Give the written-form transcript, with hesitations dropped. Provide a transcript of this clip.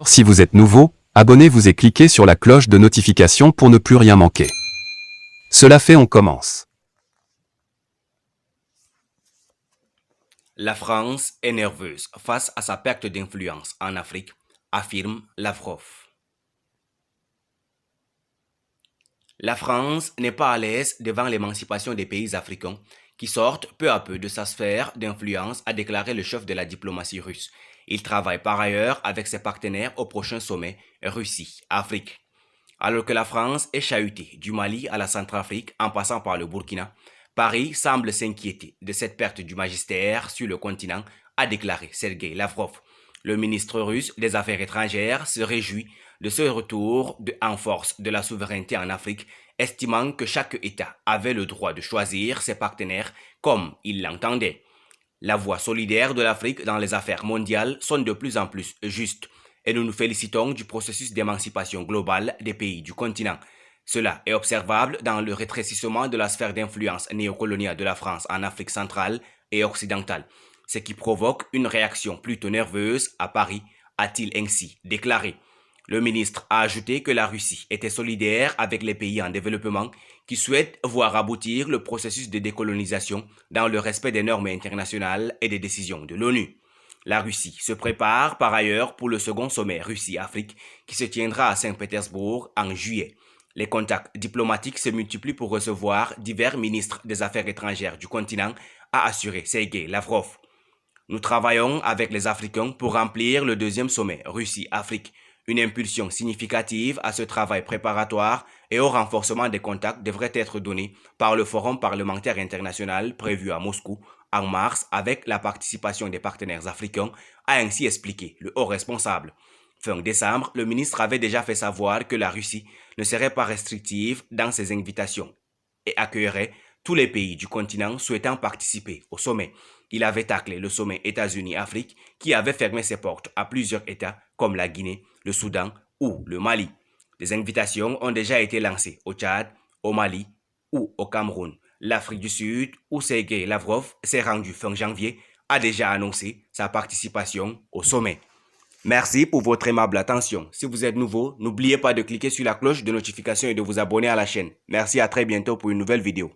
Si vous êtes nouveau, abonnez-vous et cliquez sur la cloche de notification pour ne plus rien manquer. Cela fait, on commence. La France est nerveuse face à sa perte d'influence en Afrique, affirme Lavrov. La France n'est pas à l'aise devant l'émancipation des pays africains qui sortent peu à peu de sa sphère d'influence, a déclaré le chef de la diplomatie russe. Il travaille par ailleurs avec ses partenaires au prochain sommet Russie-Afrique. Alors que la France est chahutée du Mali à la Centrafrique en passant par le Burkina, Paris semble s'inquiéter de cette perte du magistère sur le continent, a déclaré Sergei Lavrov. Le ministre russe des Affaires étrangères se réjouit de ce retour en force de la souveraineté en Afrique, estimant que chaque État avait le droit de choisir ses partenaires comme il l'entendait. La voix solidaire de l'Afrique dans les affaires mondiales sonne de plus en plus juste et nous nous félicitons du processus d'émancipation globale des pays du continent. Cela est observable dans le rétrécissement de la sphère d'influence néocoloniale de la France en Afrique centrale et occidentale, ce qui provoque une réaction plutôt nerveuse à Paris, a-t-il ainsi déclaré. Le ministre a ajouté que la Russie était solidaire avec les pays en développement qui souhaitent voir aboutir le processus de décolonisation dans le respect des normes internationales et des décisions de l'ONU. La Russie se prépare par ailleurs pour le second sommet Russie-Afrique qui se tiendra à Saint-Pétersbourg en juillet. Les contacts diplomatiques se multiplient pour recevoir divers ministres des Affaires étrangères du continent, a assuré Sergei Lavrov. Nous travaillons avec les Africains pour remplir le deuxième sommet Russie-Afrique. Une impulsion significative à ce travail préparatoire et au renforcement des contacts devrait être donnée par le Forum parlementaire international prévu à Moscou en mars avec la participation des partenaires africains, a ainsi expliqué le haut responsable. Fin décembre, le ministre avait déjà fait savoir que la Russie ne serait pas restrictive dans ses invitations et accueillerait tous les pays du continent souhaitant participer au sommet. Il avait taclé le sommet États-Unis-Afrique qui avait fermé ses portes à plusieurs États comme la Guinée, le Soudan ou le Mali. Des invitations ont déjà été lancées au Tchad, au Mali ou au Cameroun. L'Afrique du Sud, où Sergei Lavrov s'est rendu fin janvier, a déjà annoncé sa participation au sommet. Merci pour votre aimable attention. Si vous êtes nouveau, n'oubliez pas de cliquer sur la cloche de notification et de vous abonner à la chaîne. Merci, à très bientôt pour une nouvelle vidéo.